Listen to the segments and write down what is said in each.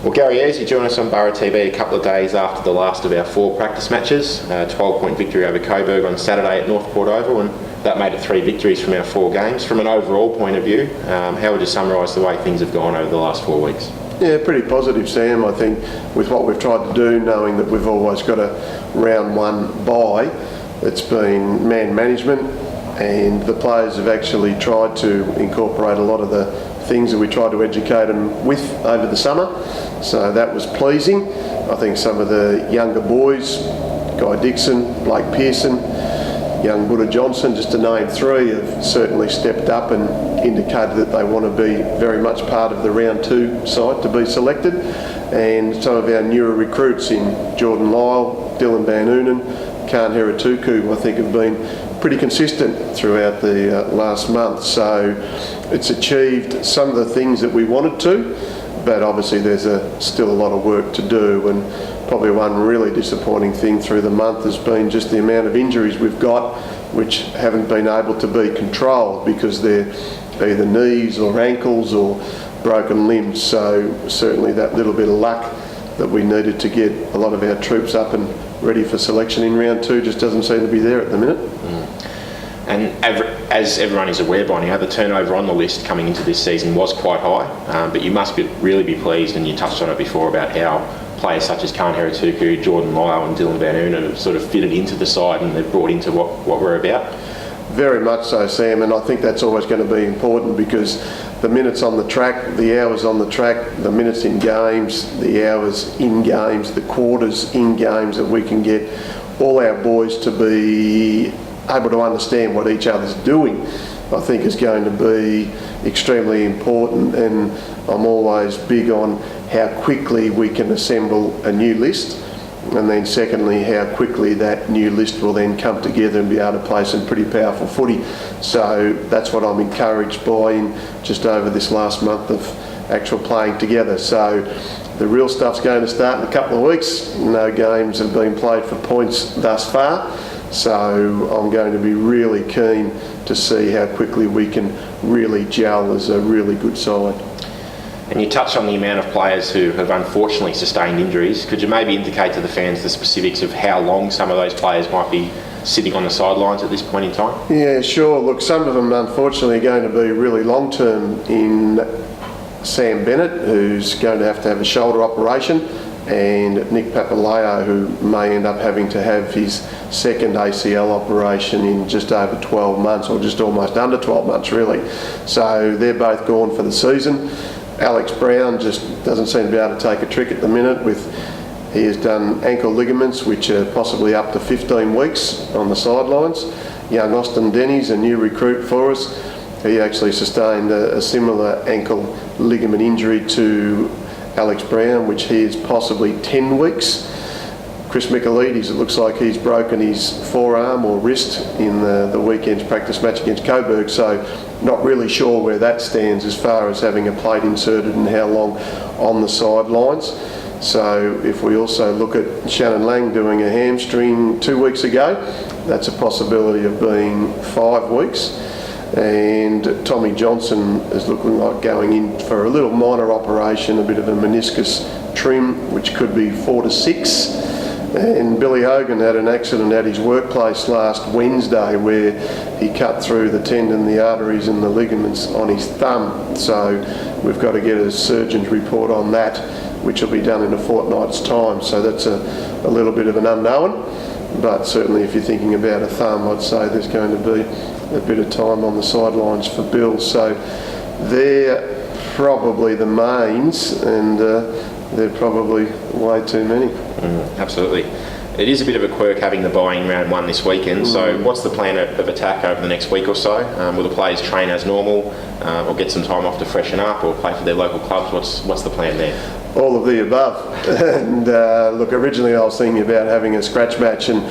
Well, Gary Ayres, you joined us on Borough TV a couple of days after the last of our 4 practice matches. 12-point victory over Coburg on Saturday at North Port Oval, and that made it 3 victories from our 4 games. From an overall point of view, how would you summarise the way things have gone over the last 4 weeks? Yeah, pretty positive, Sam. I think with what we've tried to do, knowing that we've always got a round 1 bye, it's been man management, and the players have actually tried to incorporate a lot of the things that we tried to educate them with over the summer. So that was pleasing. I think some of the younger boys, Guy Dixon, Blake Pearson, young Buddha Johnson, just to name 3, have certainly stepped up and indicated that they want to be very much part of the round 2 side to be selected. And some of our newer recruits in Jordan Lyle, Dylan Van Oonen, Khan Heratuku, I think have been pretty consistent throughout the last month. So it's achieved some of the things that we wanted to, but obviously there's still a lot of work to do, and probably one really disappointing thing through the month has been just the amount of injuries we've got which haven't been able to be controlled because they're either knees or ankles or broken limbs. So certainly that little bit of luck that we needed to get a lot of our troops up and ready for selection in round 2 just doesn't seem to be there at the minute. And as everyone is aware by now, the turnover on the list coming into this season was quite high, but you must really be pleased, and you touched on it before, about how players such as Khan Heratuku, Jordan Lyle and Dylan Van Oonen have sort of fitted into the side and they've brought into what we're about. Very much so, Sam, and I think that's always going to be important because the minutes on the track, the hours on the track, the minutes in games, the hours in games, the quarters in games that we can get all our boys to be able to understand what each other's doing, I think is going to be extremely important. And I'm always big on how quickly we can assemble a new list, and then secondly how quickly that new list will then come together and be able to play some pretty powerful footy. So that's what I'm encouraged by in just over this last month of actual playing together. So the real stuff's going to start in a couple of weeks. No games have been played for points thus far, so I'm going to be really keen to see how quickly we can really gel as a really good side. And you touched on the amount of players who have unfortunately sustained injuries. Could you maybe indicate to the fans the specifics of how long some of those players might be sitting on the sidelines at this point in time? Yeah, sure. Look, some of them unfortunately are going to be really long term. In Sam Bennett, who's going to have a shoulder operation, and Nick Papaleo, who may end up having to have his second ACL operation in just over 12 months, or just almost under 12 months really. So they're both gone for the season. Alex Brown just doesn't seem to be able to take a trick at the minute. He has done ankle ligaments which are possibly up to 15 weeks on the sidelines. Young Austin Denny's a new recruit for us. He actually sustained a similar ankle ligament injury to Alex Brown, which he is possibly 10 weeks. Chris Michaelides, it looks like he's broken his forearm or wrist in the weekend's practice match against Coburg, so not really sure where that stands as far as having a plate inserted and how long on the sidelines. So if we also look at Shannon Lang doing a hamstring 2 weeks ago, that's a possibility of being 5 weeks. And Tommy Johnson is looking like going in for a little minor operation, a bit of a meniscus trim, which could be 4 to 6. And Billy Hogan had an accident at his workplace last Wednesday where he cut through the tendon, the arteries and the ligaments on his thumb. So we've got to get a surgeon's report on that, which will be done in a fortnight's time. So that's a little bit of an unknown. But certainly if you're thinking about a thumb, I'd say there's going to be a bit of time on the sidelines for Bill. So they're probably the mains, and they're probably way too many. Absolutely. It is a bit of a quirk having the bye in round 1 this weekend, so what's the plan of attack over the next week or so? Will the players train as normal, or get some time off to freshen up, or play for their local clubs? What's the plan there? All of the above. And look, originally I was thinking about having a scratch match, and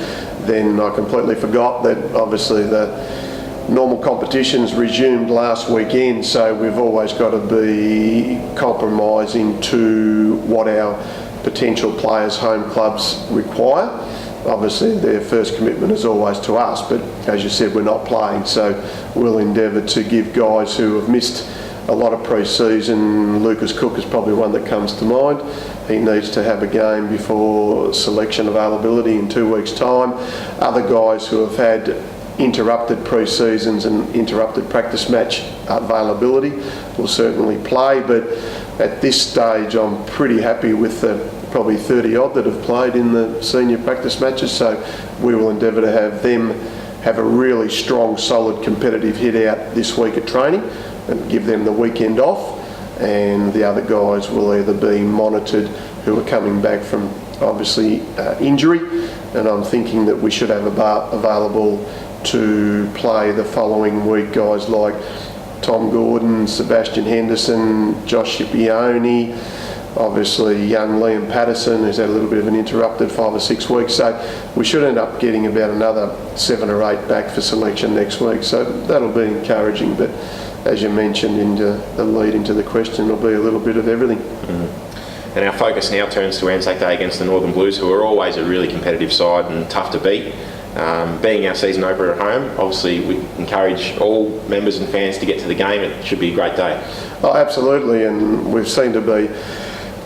then I completely forgot that obviously the normal competitions resumed last weekend, so we've always got to be compromising to what our potential players' home clubs require. Obviously their first commitment is always to us, but as you said, we're not playing, so we'll endeavour to give guys who have missed a lot of pre-season. Lucas Cook is probably one that comes to mind. He needs to have a game before selection availability in 2 weeks' time. Other guys who have had interrupted pre-seasons and interrupted practice match availability will certainly play, but at this stage I'm pretty happy with the probably 30 odd that have played in the senior practice matches, so we will endeavour to have them have a really strong, solid competitive hit out this week at training and give them the weekend off, and the other guys will either be monitored who are coming back from obviously injury, and I'm thinking that we should have available to play the following week guys like Tom Gordon, Sebastian Henderson, Josh Scipione, obviously young Liam Patterson, who's had a little bit of an interrupted 5 or 6 weeks, so we should end up getting about another 7 or 8 back for selection next week, so that'll be encouraging. But as you mentioned in the lead into the question, it'll be a little bit of everything. And our focus now turns to Anzac Day against the Northern Blues, who are always a really competitive side and tough to beat. Being our season opener at home, obviously we encourage all members and fans to get to the game. It should be a great day. Oh, absolutely, and we've seemed to be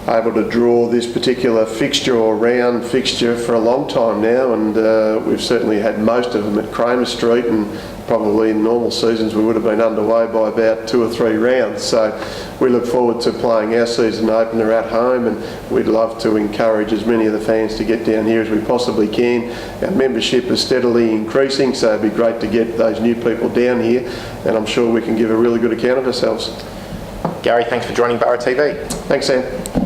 able to draw this particular fixture or round fixture for a long time now, and we've certainly had most of them at Kramer Street, and probably in normal seasons we would have been underway by about 2 or 3 rounds. So we look forward to playing our season opener at home, and we'd love to encourage as many of the fans to get down here as we possibly can. Our membership is steadily increasing, so it'd be great to get those new people down here, and I'm sure we can give a really good account of ourselves. Gary, thanks for joining Borough TV. Thanks, Sam.